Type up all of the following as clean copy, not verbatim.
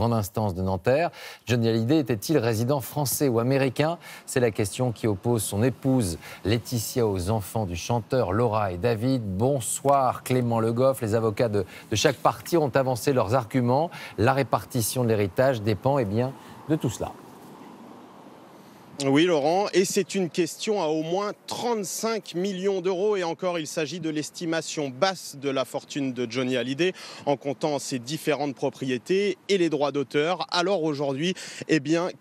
grande instance de Nanterre. Johnny Hallyday était-il résident français ou américain? C'est la question qui oppose son épouse Laetitia aux enfants du chanteur Laura et David. Bonsoir Clément Le Goff. Les avocats de chaque partie ont avancé leurs arguments. La répartition de l'héritage dépend de tout cela. Oui Laurent, et c'est une question à au moins 35 millions d'euros et encore il s'agit de l'estimation basse de la fortune de Johnny Hallyday en comptant ses différentes propriétés et les droits d'auteur. Alors aujourd'hui,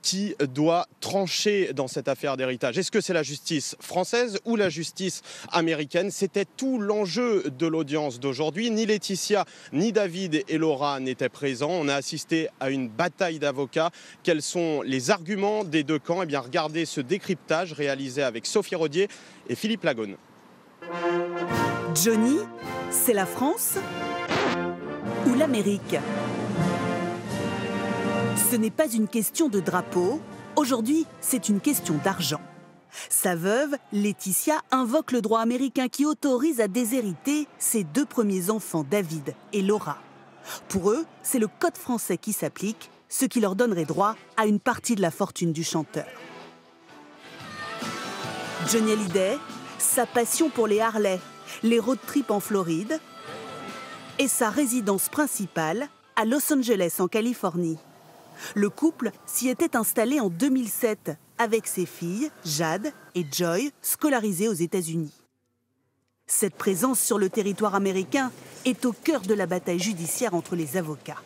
qui doit trancher dans cette affaire d'héritage? Est-ce que c'est la justice française ou la justice américaine? C'était tout l'enjeu de l'audience d'aujourd'hui. Ni Laetitia, ni David et Laura n'étaient présents. On a assisté à une bataille d'avocats. Quels sont les arguments des deux camps? Regardez ce décryptage réalisé avec Sophie Rodier et Philippe Lagone. Johnny, c'est la France ou l'Amérique? Ce n'est pas une question de drapeau. Aujourd'hui, c'est une question d'argent. Sa veuve, Laetitia, invoque le droit américain qui autorise à déshériter ses deux premiers enfants, David et Laura. Pour eux, c'est le code français qui s'applique, ce qui leur donnerait droit à une partie de la fortune du chanteur. Johnny Hallyday, sa passion pour les Harley, les road trips en Floride et sa résidence principale à Los Angeles en Californie. Le couple s'y était installé en 2007 avec ses filles, Jade et Joy, scolarisées aux États-Unis. Cette présence sur le territoire américain est au cœur de la bataille judiciaire entre les avocats.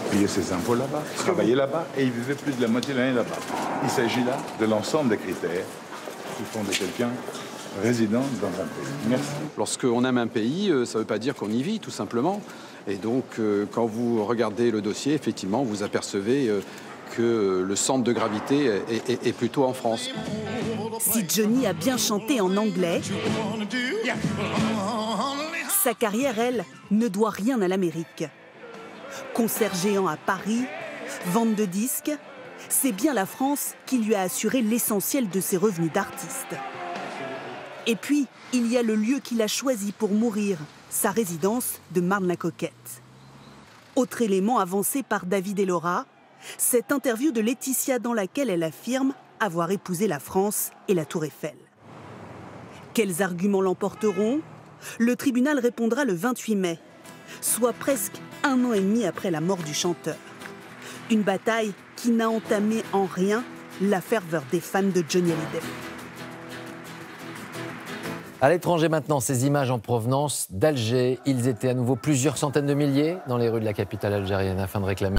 Payer ses impôts là-bas, travailler là-bas et il vivait plus de la moitié de l'année là-bas. Il s'agit là de l'ensemble des critères qui font de quelqu'un résident dans un pays. Merci. Lorsqu'on aime un pays, ça ne veut pas dire qu'on y vit, tout simplement. Et donc, quand vous regardez le dossier, effectivement, vous apercevez que le centre de gravité est plutôt en France. Si Johnny a bien chanté en anglais, sa carrière, elle, ne doit rien à l'Amérique. Concert géant à Paris, vente de disques, c'est bien la France qui lui a assuré l'essentiel de ses revenus d'artiste. Et puis, il y a le lieu qu'il a choisi pour mourir, sa résidence de Marne-la-Coquette. Autre élément avancé par David et Laura, cette interview de Laetitia dans laquelle elle affirme avoir épousé la France et la Tour Eiffel. Quels arguments l'emporteront? Le tribunal répondra le 28 mai, soit presque 1 an et demi après la mort du chanteur. Une bataille qui n'a entamé en rien la ferveur des fans de Johnny Hallyday. À l'étranger maintenant, ces images en provenance d'Alger. Ils étaient à nouveau plusieurs centaines de milliers dans les rues de la capitale algérienne afin de réclamer